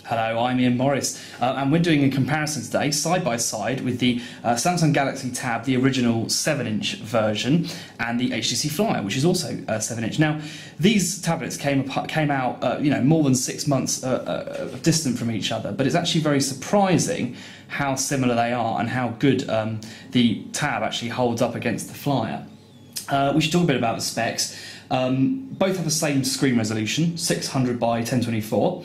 Hello, I'm Ian Morris, and we're doing a comparison today, side by side, with the Samsung Galaxy Tab, the original 7-inch version, and the HTC Flyer, which is also 7-inch. Now, these tablets came out, more than 6 months distant from each other, but it's actually very surprising how similar they are and how good the Tab actually holds up against the Flyer. We should talk a bit about the specs. Both have the same screen resolution, 600 by 1024.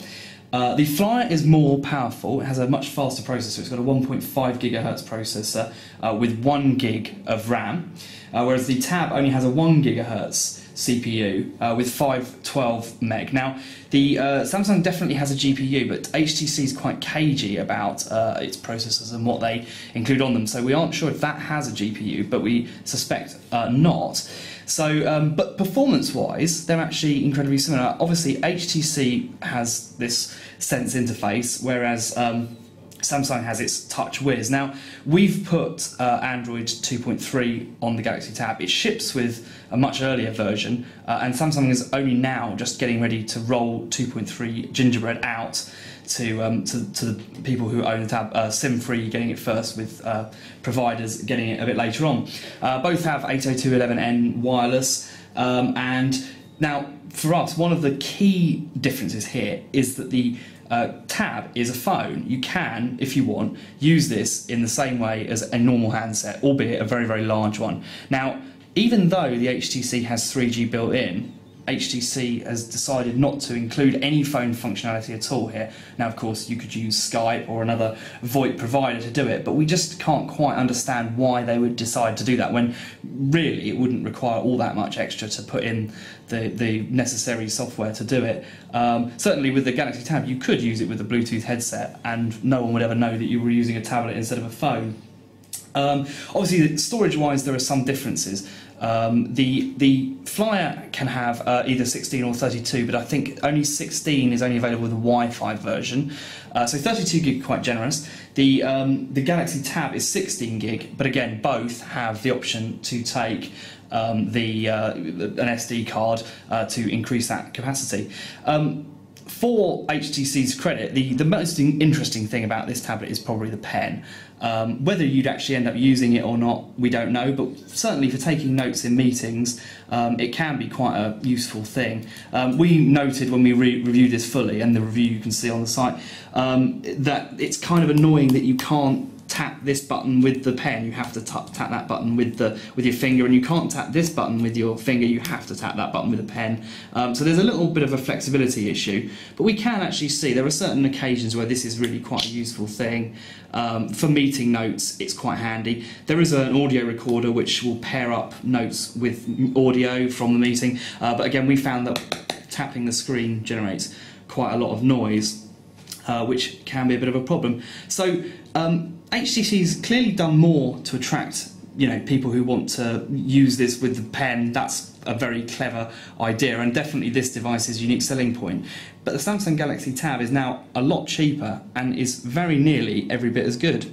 The Flyer is more powerful. It has a much faster processor. It's got a 1.5 GHz processor with 1 gig of RAM, whereas the Tab only has a 1 GHz CPU with 512 meg. Now, the Samsung definitely has a GPU, but HTC is quite cagey about its processors and what they include on them, so we aren't sure if that has a GPU, but we suspect not. So, but performance-wise, they're actually incredibly similar. Obviously, HTC has this Sense interface, whereas Samsung has its Touch Wiz. Now, we've put Android 2.3 on the Galaxy Tab. It ships with a much earlier version, and Samsung is only now just getting ready to roll 2.3 Gingerbread out to the people who own the Tab, SIM-free, getting it first, with providers getting it a bit later on. Both have 802.11n wireless, and now for us, one of the key differences here is that the Tab is a phone. You can, if you want, use this in the same way as a normal handset, albeit a very, very large one. Now, even though the HTC has 3G built in, HTC has decided not to include any phone functionality at all here. Now, of course, you could use Skype or another VoIP provider to do it, but we just can't quite understand why they would decide to do that when really it wouldn't require all that much extra to put in the necessary software to do it. Certainly with the Galaxy Tab, you could use it with a Bluetooth headset and no one would ever know that you were using a tablet instead of a phone. Obviously, storage-wise, there are some differences. The Flyer can have either 16 or 32, but I think only 16 is only available with the Wi-Fi version. So 32 gig, quite generous. The Galaxy Tab is 16 gig, but again, both have the option to take an SD card to increase that capacity. For HTC's credit, the most interesting thing about this tablet is probably the pen. Whether you'd actually end up using it or not, we don't know, but certainly for taking notes in meetings, it can be quite a useful thing. We noted when we reviewed this fully, and the review you can see on the site, that it's kind of annoying that you can't tap this button with the pen. You have to tap that button with your finger, and you can't tap this button with your finger. You have to tap that button with a pen. So there's a little bit of a flexibility issue, but we can actually see there are certain occasions where this is really quite a useful thing. For meeting notes, it's quite handy. There is an audio recorder which will pair up notes with audio from the meeting, but again, we found that tapping the screen generates quite a lot of noise, which can be a bit of a problem. So HTC's clearly done more to attract people who want to use this with the pen. That's a very clever idea, and definitely this device's unique selling point. But the Samsung Galaxy Tab is now a lot cheaper and is very nearly every bit as good.